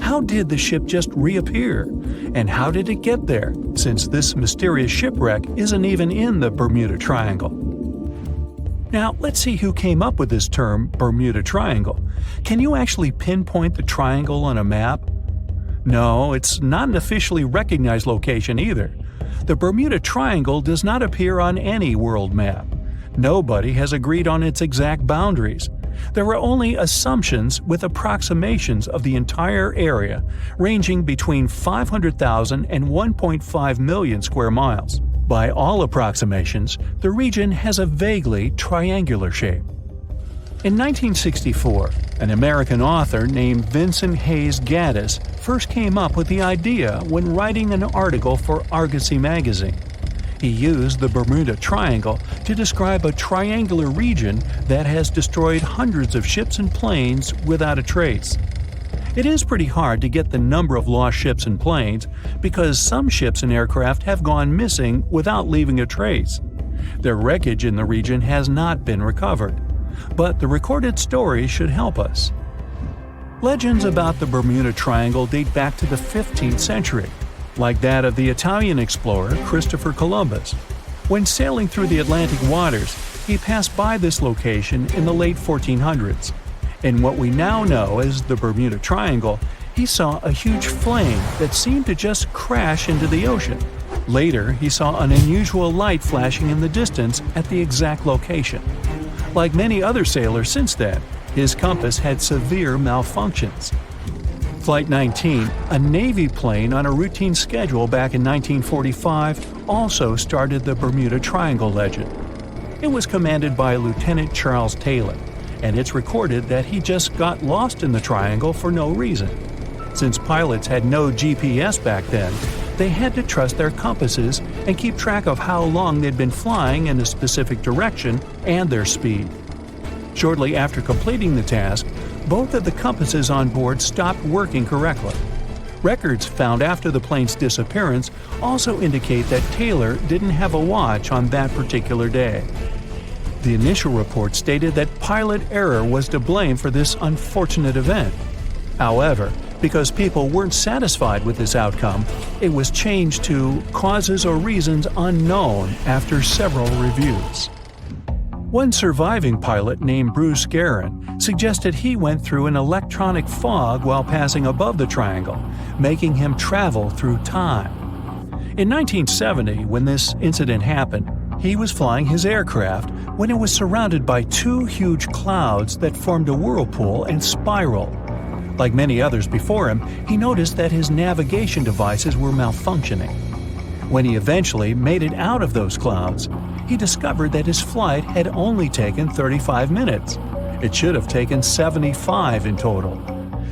How did the ship just reappear? And how did it get there, since this mysterious shipwreck isn't even in the Bermuda Triangle? Now, let's see who came up with this term, Bermuda Triangle. Can you actually pinpoint the triangle on a map? No, it's not an officially recognized location either. The Bermuda Triangle does not appear on any world map. Nobody has agreed on its exact boundaries. There are only assumptions with approximations of the entire area, ranging between 500,000 and 1.5 million square miles. By all approximations, the region has a vaguely triangular shape. In 1964, an American author named Vincent Hayes Gaddis first came up with the idea when writing an article for Argosy magazine. He used the Bermuda Triangle to describe a triangular region that has destroyed hundreds of ships and planes without a trace. It is pretty hard to get the number of lost ships and planes because some ships and aircraft have gone missing without leaving a trace. Their wreckage in the region has not been recovered, but the recorded stories should help us. Legends about the Bermuda Triangle date back to the 15th century, like that of the Italian explorer Christopher Columbus. When sailing through the Atlantic waters, he passed by this location in the late 1400s. In what we now know as the Bermuda Triangle, he saw a huge flame that seemed to just crash into the ocean. Later, he saw an unusual light flashing in the distance at the exact location. Like many other sailors since then, his compass had severe malfunctions. Flight 19, a Navy plane on a routine schedule back in 1945, also started the Bermuda Triangle legend. It was commanded by Lieutenant Charles Taylor, and it's recorded that he just got lost in the triangle for no reason. Since pilots had no GPS back then, they had to trust their compasses and keep track of how long they'd been flying in a specific direction and their speed. Shortly after completing the task, both of the compasses on board stopped working correctly. Records found after the plane's disappearance also indicate that Taylor didn't have a watch on that particular day. The initial report stated that pilot error was to blame for this unfortunate event. However, because people weren't satisfied with this outcome, it was changed to causes or reasons unknown after several reviews. One surviving pilot named Bruce Guerin suggested he went through an electronic fog while passing above the triangle, making him travel through time. In 1970, when this incident happened, he was flying his aircraft when it was surrounded by two huge clouds that formed a whirlpool and spiraled. Like many others before him, he noticed that his navigation devices were malfunctioning. When he eventually made it out of those clouds, he discovered that his flight had only taken 35 minutes. It should have taken 75 in total.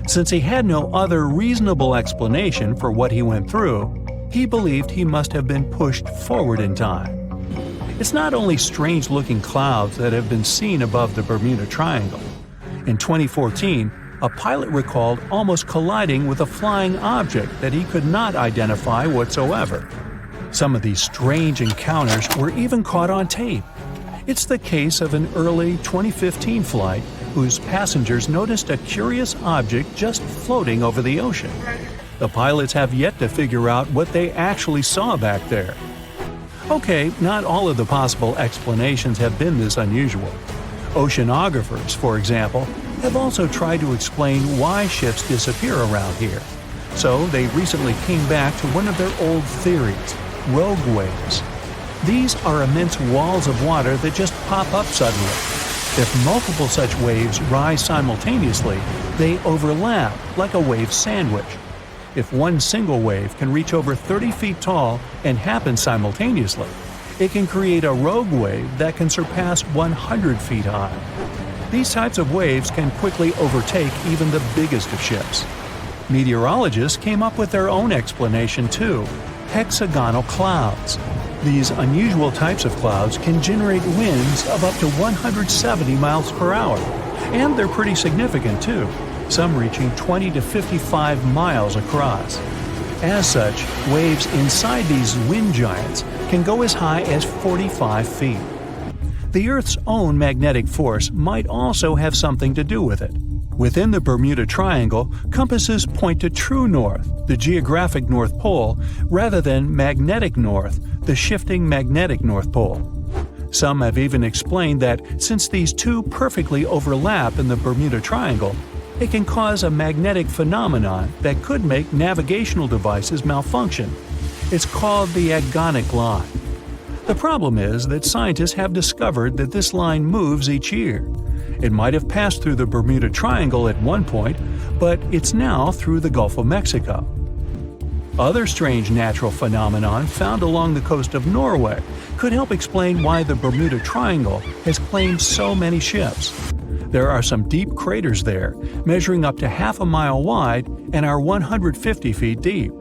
Since he had no other reasonable explanation for what he went through, he believed he must have been pushed forward in time. It's not only strange-looking clouds that have been seen above the Bermuda Triangle. In 2014, a pilot recalled almost colliding with a flying object that he could not identify whatsoever. Some of these strange encounters were even caught on tape. It's the case of an early 2015 flight whose passengers noticed a curious object just floating over the ocean. The pilots have yet to figure out what they actually saw back there. Okay, not all of the possible explanations have been this unusual. Oceanographers, for example, have also tried to explain why ships disappear around here. So they recently came back to one of their old theories: rogue waves. These are immense walls of water that just pop up suddenly. If multiple such waves rise simultaneously, they overlap like a wave sandwich. If one single wave can reach over 30 feet tall and happen simultaneously, it can create a rogue wave that can surpass 100 feet high. These types of waves can quickly overtake even the biggest of ships. Meteorologists came up with their own explanation too: hexagonal clouds. These unusual types of clouds can generate winds of up to 170 miles per hour, and they're pretty significant too, some reaching 20 to 55 miles across. As such, waves inside these wind giants can go as high as 45 feet. The Earth's own magnetic force might also have something to do with it. Within the Bermuda Triangle, compasses point to true north, the geographic North Pole, rather than magnetic north, the shifting magnetic North Pole. Some have even explained that since these two perfectly overlap in the Bermuda Triangle, it can cause a magnetic phenomenon that could make navigational devices malfunction. It's called the agonic line. The problem is that scientists have discovered that this line moves each year. It might have passed through the Bermuda Triangle at one point, but it's now through the Gulf of Mexico. Other strange natural phenomenon found along the coast of Norway could help explain why the Bermuda Triangle has claimed so many ships. There are some deep craters there, measuring up to half a mile wide and are 150 feet deep.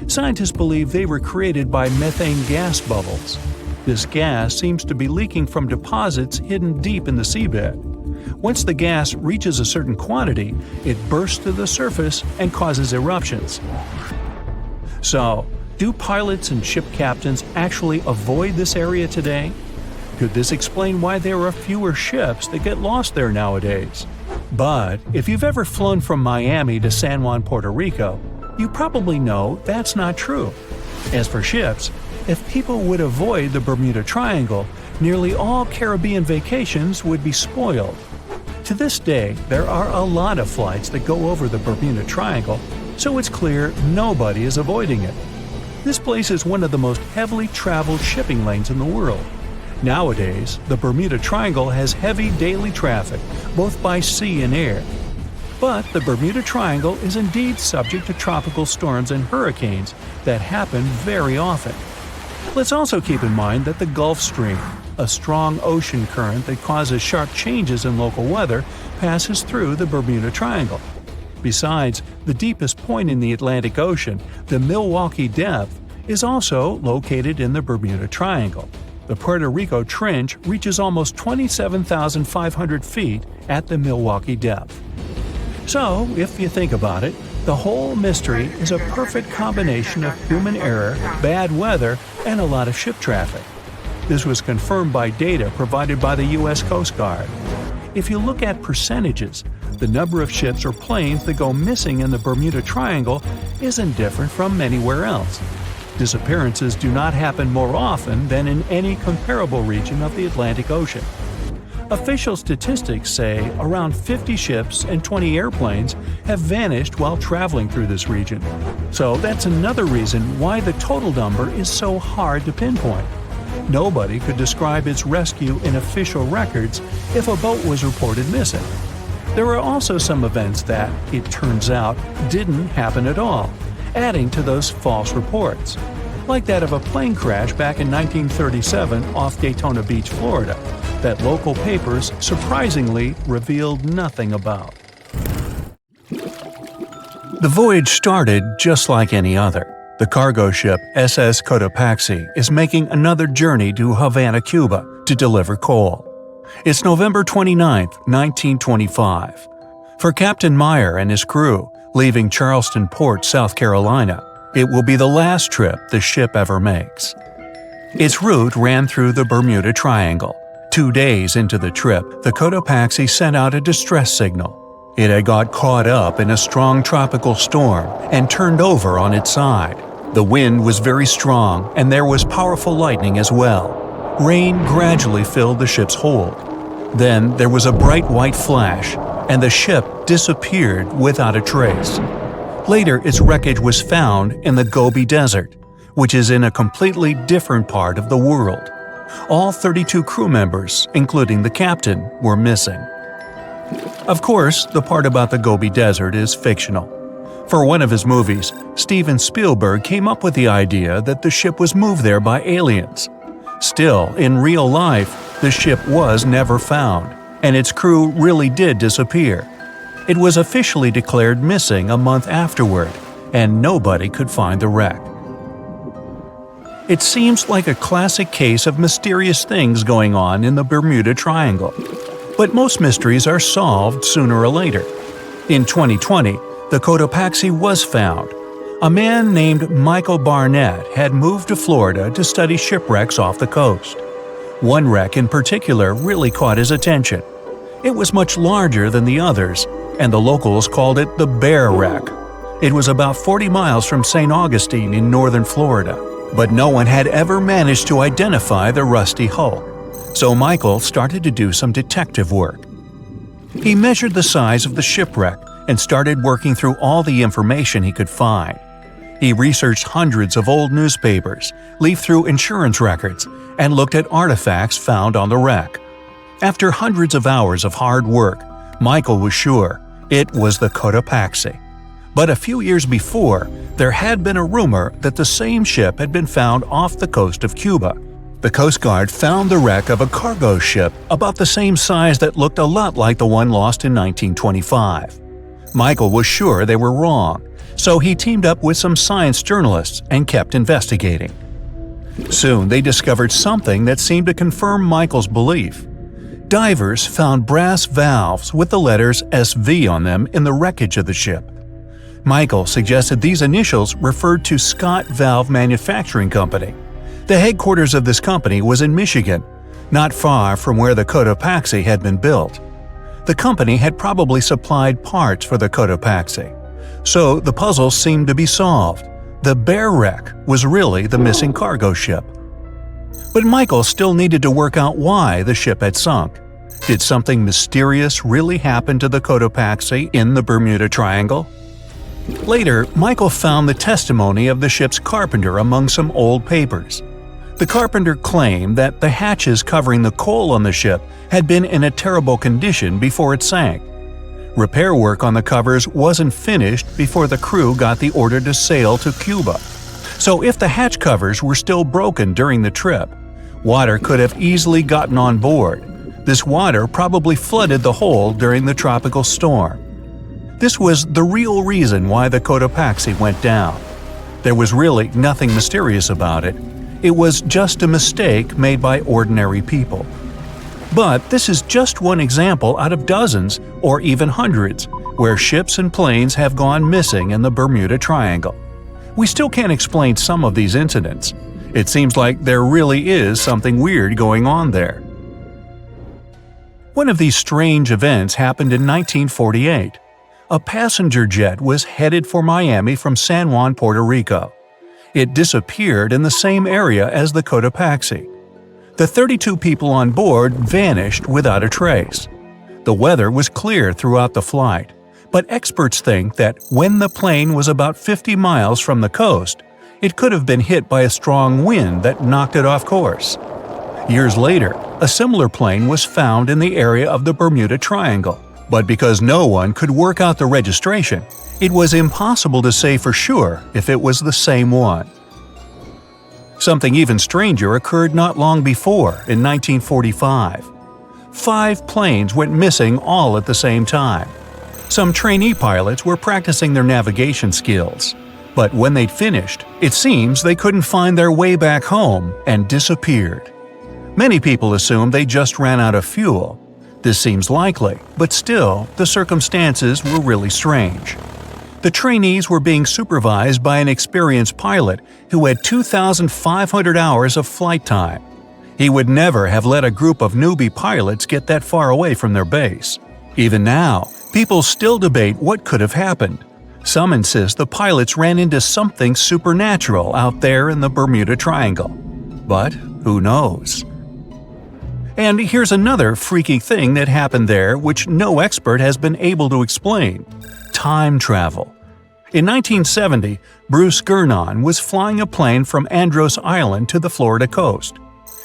Scientists believe they were created by methane gas bubbles. This gas seems to be leaking from deposits hidden deep in the seabed. Once the gas reaches a certain quantity, it bursts to the surface and causes eruptions. So, do pilots and ship captains actually avoid this area today? Could this explain why there are fewer ships that get lost there nowadays? But if you've ever flown from Miami to San Juan, Puerto Rico, you probably know that's not true. As for ships, if people would avoid the Bermuda Triangle, nearly all Caribbean vacations would be spoiled. To this day, there are a lot of flights that go over the Bermuda Triangle, so it's clear nobody is avoiding it. This place is one of the most heavily traveled shipping lanes in the world. Nowadays, the Bermuda Triangle has heavy daily traffic, both by sea and air. But the Bermuda Triangle is indeed subject to tropical storms and hurricanes that happen very often. Let's also keep in mind that the Gulf Stream, a strong ocean current that causes sharp changes in local weather, passes through the Bermuda Triangle. Besides, the deepest point in the Atlantic Ocean, the Milwaukee Depth, is also located in the Bermuda Triangle. The Puerto Rico Trench reaches almost 27,500 feet at the Milwaukee Depth. So, if you think about it, the whole mystery is a perfect combination of human error, bad weather, and a lot of ship traffic. This was confirmed by data provided by the U.S. Coast Guard. If you look at percentages, the number of ships or planes that go missing in the Bermuda Triangle isn't different from anywhere else. Disappearances do not happen more often than in any comparable region of the Atlantic Ocean. Official statistics say around 50 ships and 20 airplanes have vanished while traveling through this region. So that's another reason why the total number is so hard to pinpoint. Nobody could describe its rescue in official records if a boat was reported missing. There are also some events that, it turns out, didn't happen at all, adding to those false reports, like that of a plane crash back in 1937 off Daytona Beach, Florida, that local papers surprisingly revealed nothing about. The voyage started just like any other. The cargo ship SS Cotopaxi is making another journey to Havana, Cuba, to deliver coal. It's November 29, 1925. For Captain Meyer and his crew, leaving Charleston Port, South Carolina, it will be the last trip the ship ever makes. Its route ran through the Bermuda Triangle. 2 days into the trip, the Cotopaxi sent out a distress signal. It had got caught up in a strong tropical storm and turned over on its side. The wind was very strong and there was powerful lightning as well. Rain gradually filled the ship's hold. Then there was a bright white flash, and the ship disappeared without a trace. Later, its wreckage was found in the Gobi Desert, which is in a completely different part of the world. All 32 crew members, including the captain, were missing. Of course, the part about the Gobi Desert is fictional. For one of his movies, Steven Spielberg came up with the idea that the ship was moved there by aliens. Still, in real life, the ship was never found, and its crew really did disappear. It was officially declared missing a month afterward, and nobody could find the wreck. It seems like a classic case of mysterious things going on in the Bermuda Triangle. But most mysteries are solved sooner or later. In 2020, the Cotopaxi was found. A man named Michael Barnett had moved to Florida to study shipwrecks off the coast. One wreck in particular really caught his attention. It was much larger than the others, and the locals called it the Bear Wreck. It was about 40 miles from St. Augustine in northern Florida, but no one had ever managed to identify the rusty hull. So Michael started to do some detective work. He measured the size of the shipwreck and started working through all the information he could find. He researched hundreds of old newspapers, leafed through insurance records, and looked at artifacts found on the wreck. After hundreds of hours of hard work, Michael was sure it was the Cotopaxi. But a few years before, there had been a rumor that the same ship had been found off the coast of Cuba. The Coast Guard found the wreck of a cargo ship about the same size that looked a lot like the one lost in 1925. Michael was sure they were wrong, so he teamed up with some science journalists and kept investigating. Soon they discovered something that seemed to confirm Michael's belief. Divers found brass valves with the letters SV on them in the wreckage of the ship. Michael suggested these initials referred to Scott Valve Manufacturing Company. The headquarters of this company was in Michigan, not far from where the Cotopaxi had been built. The company had probably supplied parts for the Cotopaxi. So the puzzle seemed to be solved. The Bear Wreck was really the missing cargo ship. But Michael still needed to work out why the ship had sunk. Did something mysterious really happen to the Cotopaxi in the Bermuda Triangle? Later, Michael found the testimony of the ship's carpenter among some old papers. The carpenter claimed that the hatches covering the coal on the ship had been in a terrible condition before it sank. Repair work on the covers wasn't finished before the crew got the order to sail to Cuba. So if the hatch covers were still broken during the trip, water could have easily gotten on board. This water probably flooded the hold during the tropical storm. This was the real reason why the Cotopaxi went down. There was really nothing mysterious about it. It was just a mistake made by ordinary people. But this is just one example out of dozens, or even hundreds, where ships and planes have gone missing in the Bermuda Triangle. We still can't explain some of these incidents. It seems like there really is something weird going on there. One of these strange events happened in 1948. A passenger jet was headed for Miami from San Juan, Puerto Rico. It disappeared in the same area as the Cotopaxi. The 32 people on board vanished without a trace. The weather was clear throughout the flight, but experts think that when the plane was about 50 miles from the coast, it could have been hit by a strong wind that knocked it off course. Years later, a similar plane was found in the area of the Bermuda Triangle. But because no one could work out the registration, it was impossible to say for sure if it was the same one. Something even stranger occurred not long before, in 1945. 5 planes went missing all at the same time. Some trainee pilots were practicing their navigation skills. But when they'd finished, it seems they couldn't find their way back home and disappeared. Many people assume they just ran out of fuel. This seems likely, but still, the circumstances were really strange. The trainees were being supervised by an experienced pilot who had 2,500 hours of flight time. He would never have let a group of newbie pilots get that far away from their base. Even now, people still debate what could have happened. Some insist the pilots ran into something supernatural out there in the Bermuda Triangle. But who knows? And here's another freaky thing that happened there which no expert has been able to explain: time travel. In 1970, Bruce Gernon was flying a plane from Andros Island to the Florida coast.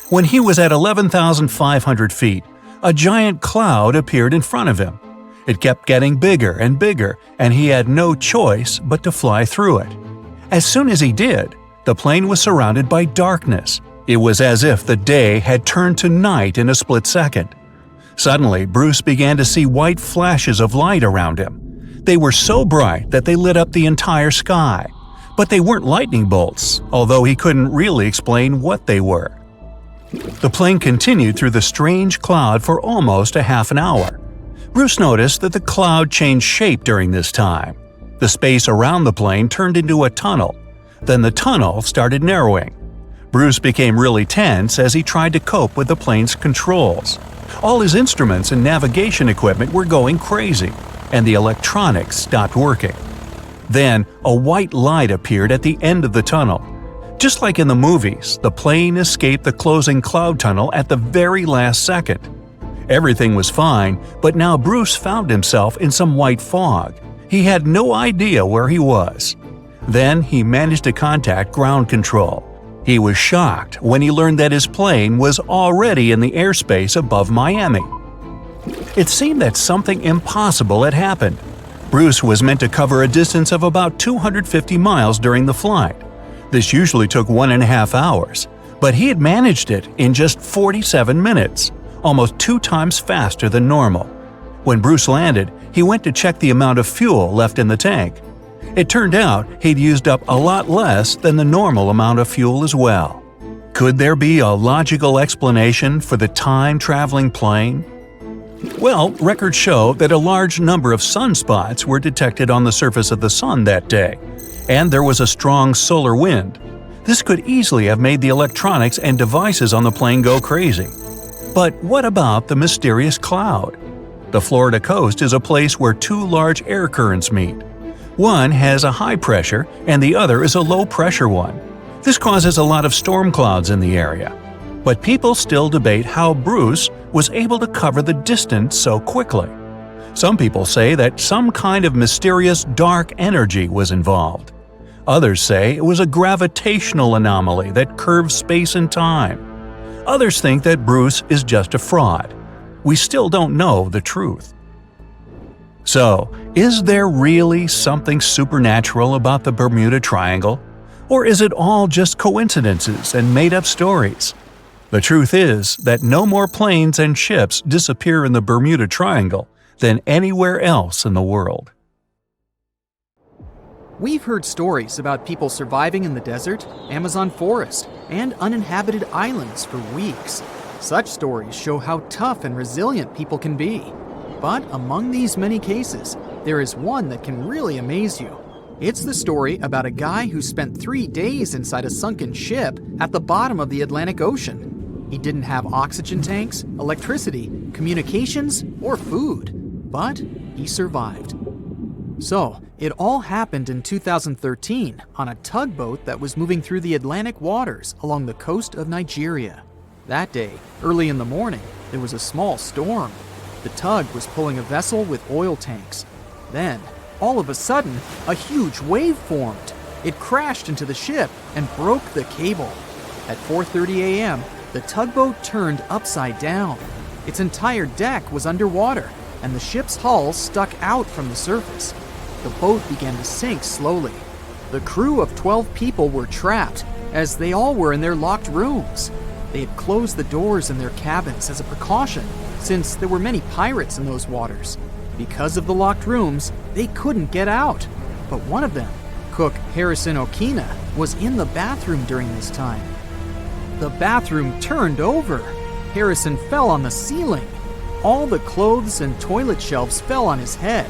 When he was at 11,500 feet, a giant cloud appeared in front of him. It kept getting bigger and bigger, and he had no choice but to fly through it. As soon as he did, the plane was surrounded by darkness. It was as if the day had turned to night in a split second. Suddenly, Bruce began to see white flashes of light around him. They were so bright that they lit up the entire sky. But they weren't lightning bolts, although he couldn't really explain what they were. The plane continued through the strange cloud for almost a half an hour. Bruce noticed that the cloud changed shape during this time. The space around the plane turned into a tunnel. Then the tunnel started narrowing. Bruce became really tense as he tried to cope with the plane's controls. All his instruments and navigation equipment were going crazy, and the electronics stopped working. Then, a white light appeared at the end of the tunnel. Just like in the movies, the plane escaped the closing cloud tunnel at the very last second. Everything was fine, but now Bruce found himself in some white fog. He had no idea where he was. Then he managed to contact ground control. He was shocked when he learned that his plane was already in the airspace above Miami. It seemed that something impossible had happened. Bruce was meant to cover a distance of about 250 miles during the flight. This usually took 1.5 hours, but he had managed it in just 47 minutes, almost 2 times faster than normal. When Bruce landed, he went to check the amount of fuel left in the tank. It turned out he'd used up a lot less than the normal amount of fuel as well. Could there be a logical explanation for the time-traveling plane? Well, records show that a large number of sunspots were detected on the surface of the sun that day, and there was a strong solar wind. This could easily have made the electronics and devices on the plane go crazy. But what about the mysterious cloud? The Florida coast is a place where 2 large air currents meet. One has a high pressure and the other is a low pressure one. This causes a lot of storm clouds in the area. But people still debate how Bruce was able to cover the distance so quickly. Some people say that some kind of mysterious dark energy was involved. Others say it was a gravitational anomaly that curves space and time. Others think that Bruce is just a fraud. We still don't know the truth. So, is there really something supernatural about the Bermuda Triangle? Or is it all just coincidences and made-up stories? The truth is that no more planes and ships disappear in the Bermuda Triangle than anywhere else in the world. We've heard stories about people surviving in the desert, Amazon forest, and uninhabited islands for weeks. Such stories show how tough and resilient people can be. But among these many cases, there is one that can really amaze you. It's the story about a guy who spent 3 days inside a sunken ship at the bottom of the Atlantic Ocean. He didn't have oxygen tanks, electricity, communications, or food, but he survived. So, it all happened in 2013 on a tugboat that was moving through the Atlantic waters along the coast of Nigeria. That day, early in the morning, there was a small storm. The tug was pulling a vessel with oil tanks. Then, all of a sudden, a huge wave formed. It crashed into the ship and broke the cable. At 4:30 a.m., the tugboat turned upside down. Its entire deck was underwater, and the ship's hull stuck out from the surface. The boat began to sink slowly. The crew of 12 people were trapped, as they all were in their locked rooms. They had closed the doors in their cabins as a precaution, since there were many pirates in those waters. Because of the locked rooms, they couldn't get out. But one of them, cook Harrison Okina, was in the bathroom during this time. The bathroom turned over. Harrison fell on the ceiling. All the clothes and toilet shelves fell on his head.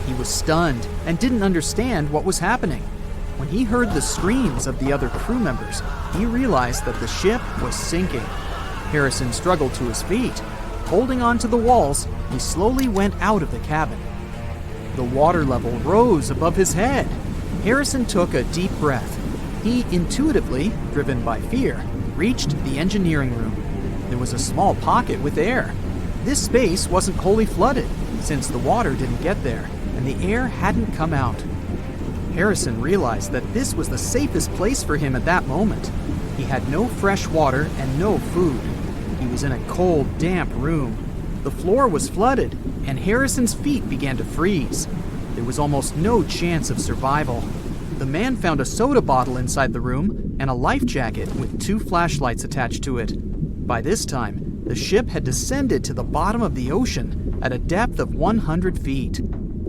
He was stunned and didn't understand what was happening. When he heard the screams of the other crew members, he realized that the ship was sinking. Harrison struggled to his feet. Holding on to the walls, he slowly went out of the cabin. The water level rose above his head. Harrison took a deep breath. He intuitively, driven by fear, reached the engineering room. There was a small pocket with air. This space wasn't wholly flooded, since the water didn't get there, and the air hadn't come out. Harrison realized that this was the safest place for him at that moment. He had no fresh water and no food. He was in a cold, damp room. The floor was flooded, and Harrison's feet began to freeze. There was almost no chance of survival. The man found a soda bottle inside the room and a life jacket with 2 flashlights attached to it. By this time, the ship had descended to the bottom of the ocean at a depth of 100 feet.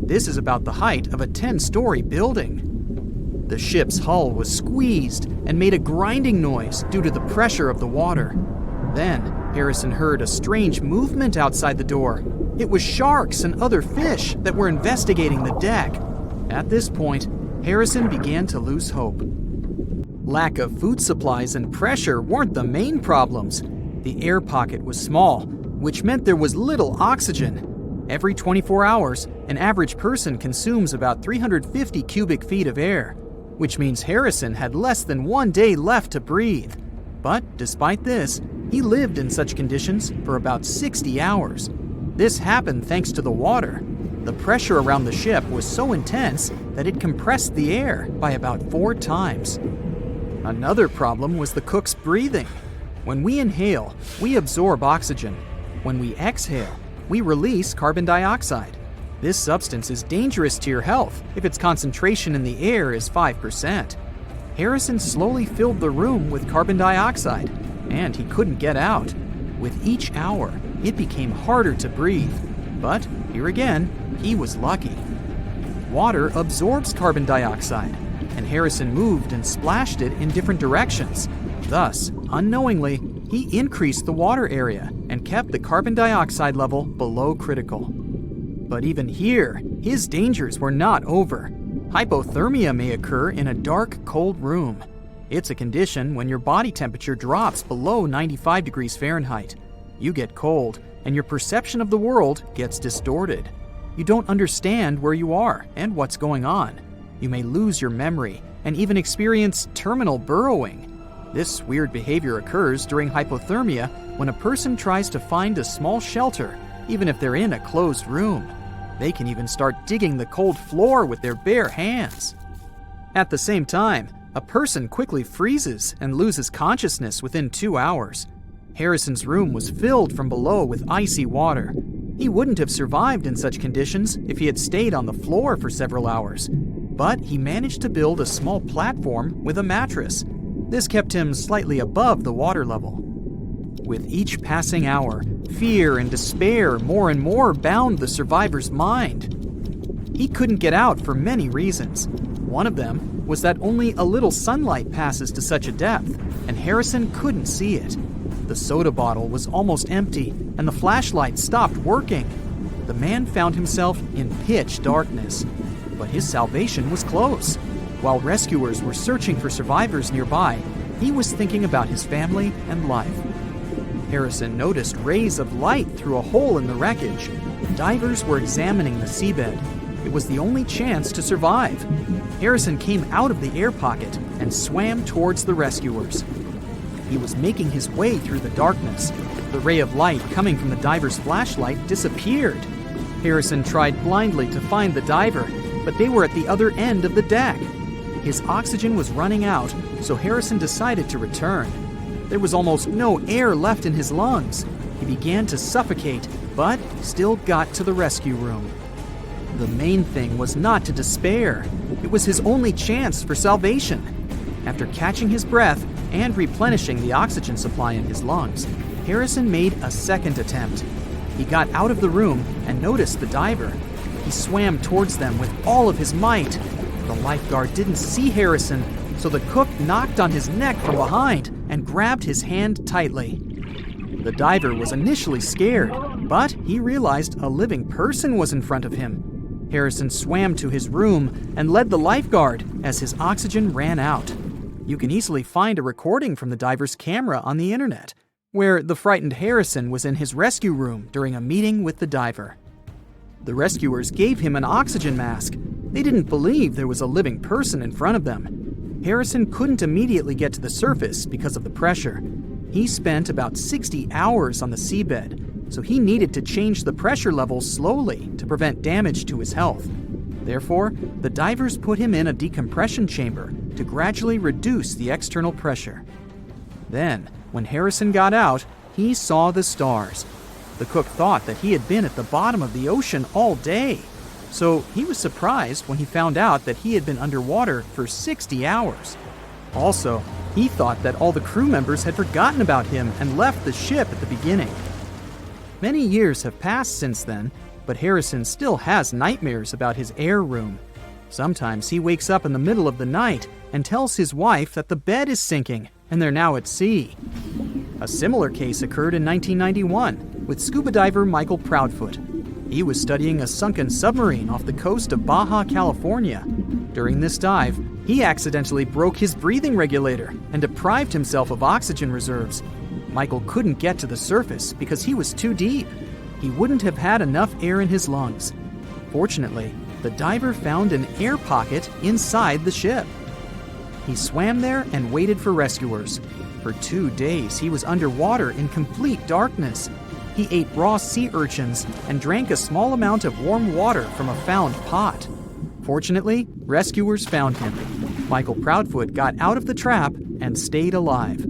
This is about the height of a 10-story building. The ship's hull was squeezed and made a grinding noise due to the pressure of the water. Then, Harrison heard a strange movement outside the door. It was sharks and other fish that were investigating the deck. At this point, Harrison began to lose hope. Lack of food supplies and pressure weren't the main problems. The air pocket was small, which meant there was little oxygen. Every 24 hours, an average person consumes about 350 cubic feet of air, which means Harrison had less than 1 day left to breathe. But despite this, he lived in such conditions for about 60 hours. This happened thanks to the water. The pressure around the ship was so intense that it compressed the air by about 4 times. Another problem was the cook's breathing. When we inhale, we absorb oxygen. When we exhale, we release carbon dioxide. This substance is dangerous to your health if its concentration in the air is 5%. Harrison slowly filled the room with carbon dioxide, and he couldn't get out. With each hour, it became harder to breathe. But here again, he was lucky. Water absorbs carbon dioxide, and Harrison moved and splashed it in different directions. Thus, unknowingly, he increased the water area and kept the carbon dioxide level below critical. But even here, his dangers were not over. Hypothermia may occur in a dark, cold room. It's a condition when your body temperature drops below 95 degrees Fahrenheit. You get cold, and your perception of the world gets distorted. You don't understand where you are and what's going on. You may lose your memory and even experience terminal burrowing. This weird behavior occurs during hypothermia when a person tries to find a small shelter, even if they're in a closed room. They can even start digging the cold floor with their bare hands. At the same time, a person quickly freezes and loses consciousness within 2 hours. Harrison's room was filled from below with icy water. He wouldn't have survived in such conditions if he had stayed on the floor for several hours. But he managed to build a small platform with a mattress. This kept him slightly above the water level. With each passing hour, fear and despair more and more bound the survivor's mind. He couldn't get out for many reasons. One of them was that only a little sunlight passes to such a depth, and Harrison couldn't see it. The soda bottle was almost empty, and the flashlight stopped working. The man found himself in pitch darkness, but his salvation was close. While rescuers were searching for survivors nearby, he was thinking about his family and life. Harrison noticed rays of light through a hole in the wreckage. Divers were examining the seabed. It was the only chance to survive. Harrison came out of the air pocket and swam towards the rescuers. He was making his way through the darkness. The ray of light coming from the diver's flashlight disappeared. Harrison tried blindly to find the diver, but they were at the other end of the deck. His oxygen was running out, so Harrison decided to return. There was almost no air left in his lungs. He began to suffocate, but still got to the rescue room. The main thing was not to despair. It was his only chance for salvation. After catching his breath and replenishing the oxygen supply in his lungs, Harrison made a second attempt. He got out of the room and noticed the diver. He swam towards them with all of his might. The lifeguard didn't see Harrison, so the cook knocked on his neck from behind and grabbed his hand tightly. The diver was initially scared, but he realized a living person was in front of him. Harrison swam to his room and led the lifeguard as his oxygen ran out. You can easily find a recording from the diver's camera on the internet, where the frightened Harrison was in his rescue room during a meeting with the diver. The rescuers gave him an oxygen mask. They didn't believe there was a living person in front of them. Harrison couldn't immediately get to the surface because of the pressure. He spent about 60 hours on the seabed, so he needed to change the pressure level slowly to prevent damage to his health. Therefore, the divers put him in a decompression chamber to gradually reduce the external pressure. Then, when Harrison got out, he saw the stars. The cook thought that he had been at the bottom of the ocean all day, so he was surprised when he found out that he had been underwater for 60 hours. Also, he thought that all the crew members had forgotten about him and left the ship at the beginning. Many years have passed since then, but Harrison still has nightmares about his air room. Sometimes he wakes up in the middle of the night and tells his wife that the bed is sinking and they're now at sea. A similar case occurred in 1991 with scuba diver Michael Proudfoot. He was studying a sunken submarine off the coast of Baja California. During this dive, he accidentally broke his breathing regulator and deprived himself of oxygen reserves. Michael couldn't get to the surface because he was too deep. He wouldn't have had enough air in his lungs. Fortunately, the diver found an air pocket inside the ship. He swam there and waited for rescuers. For 2 days, he was underwater in complete darkness. He ate raw sea urchins and drank a small amount of warm water from a found pot. Fortunately, rescuers found him. Michael Proudfoot got out of the trap and stayed alive.